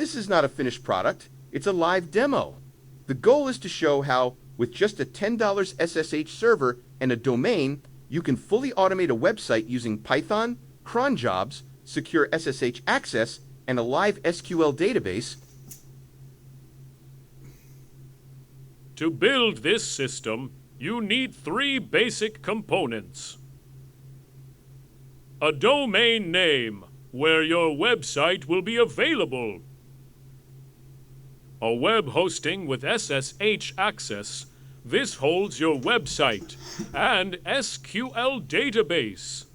This is not a finished product, it's a live demo. The goal is to show how, with just a $10 SSH server and a domain, you can fully automate a website using Python, CRON Jobs, secure SSH access, and a live SQL database. To build this system, you need 3 basic components. A domain name, where your website will be available. A web hosting with SSH access. This holds your website and SQL database.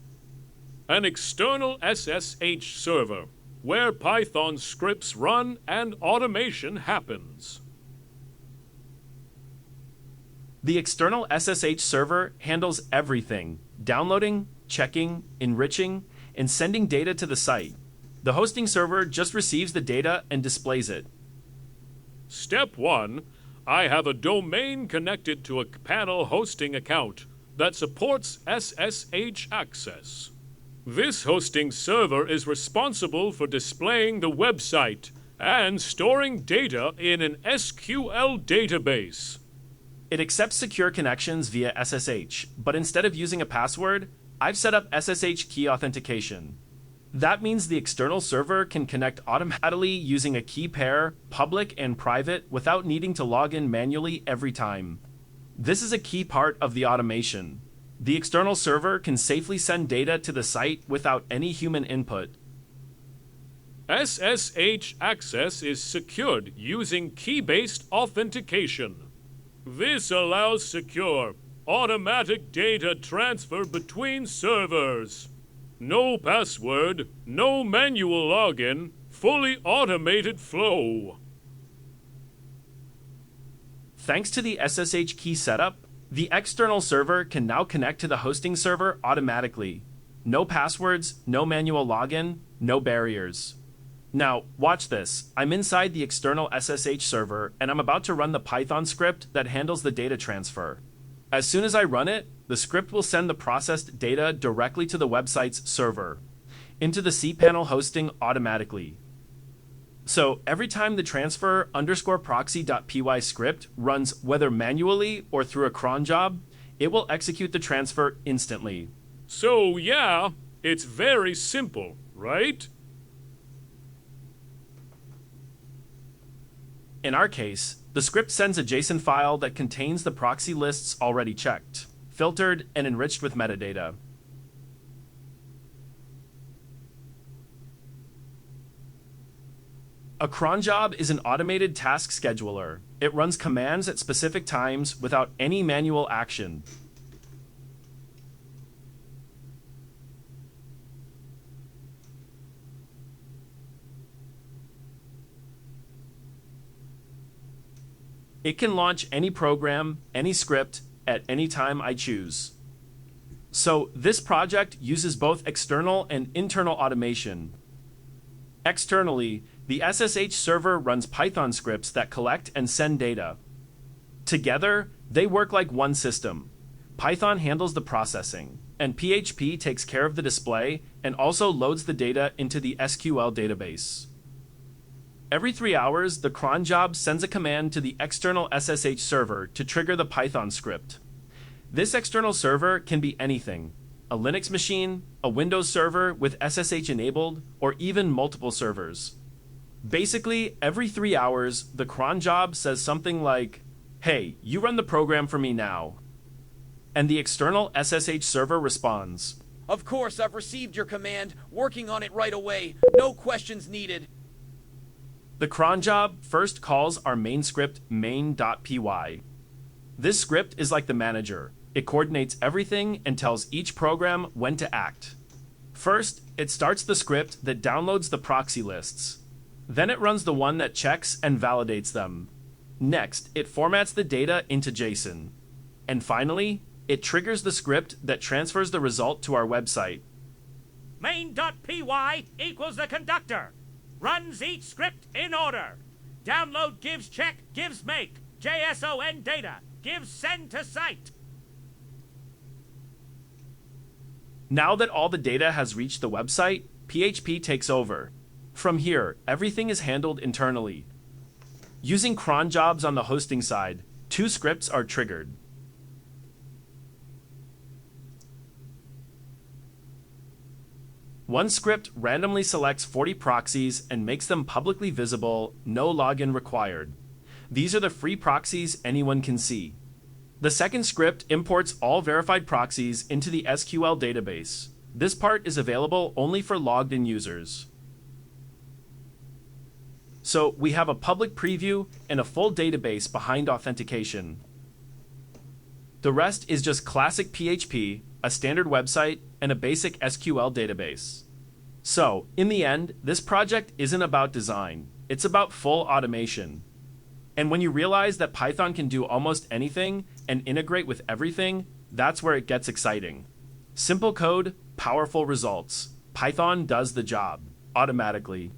An external SSH server, where Python scripts run and automation happens. The external SSH server handles everything: downloading, checking, enriching, and sending data to the site. The hosting server just receives the data and displays it. Step 1. I have a domain connected to a panel hosting account that supports SSH access. This hosting server is responsible for displaying the website and storing data in an SQL database. It accepts secure connections via SSH, but instead of using a password, I've set up SSH key authentication. That means the external server can connect automatically using a key pair, public and private, without needing to log in manually every time. This is a key part of the automation. The external server can safely send data to the site without any human input. SSH access is secured using key-based authentication. This allows secure, automatic data transfer between servers. No password, no manual login, fully automated flow. Thanks to the SSH key setup, the external server can now connect to the hosting server automatically. No passwords, no manual login, no barriers. Now, watch this. I'm inside the external SSH server, and I'm about to run the Python script that handles the data transfer. As soon as I run it, the script will send the processed data directly to the website's server, into the cPanel hosting automatically. So every time the transfer _proxy.py script runs, whether manually or through a cron job, it will execute the transfer instantly. So yeah, it's very simple, right? In our case, the script sends a JSON file that contains the proxy lists already checked, filtered, and enriched with metadata. A cron job is an automated task scheduler. It runs commands at specific times without any manual action. It can launch any program, any script, at any time I choose. So this project uses both external and internal automation. Externally, the SSH server runs Python scripts that collect and send data. Together, they work like one system. Python handles the processing, and PHP takes care of the display and also loads the data into the SQL database. Every 3 hours, the cron job sends a command to the external SSH server to trigger the Python script. This external server can be anything: a Linux machine, a Windows server with SSH enabled, or even multiple servers. Basically, every 3 hours, the cron job says something like, "Hey, you run the program for me now." And the external SSH server responds, "Of course, I've received your command, working on it right away, no questions needed." The cron job first calls our main script main.py. This script is like the manager. It coordinates everything and tells each program when to act. First, it starts the script that downloads the proxy lists. Then it runs the one that checks and validates them. Next, it formats the data into JSON. And finally, it triggers the script that transfers the result to our website. Main.py equals the conductor. Runs each script in order. Download gives check, gives make. JSON data, gives send to site. Now that all the data has reached the website, PHP takes over. From here, everything is handled internally. Using cron jobs on the hosting side, 2 scripts are triggered. One script randomly selects 40 proxies and makes them publicly visible, no login required. These are the free proxies anyone can see. The second script imports all verified proxies into the SQL database. This part is available only for logged-in users. So we have a public preview and a full database behind authentication. The rest is just classic PHP, a standard website, and a basic SQL database. So, in the end, this project isn't about design, it's about full automation. And when you realize that Python can do almost anything and integrate with everything, that's where it gets exciting. Simple code, powerful results. Python does the job, automatically.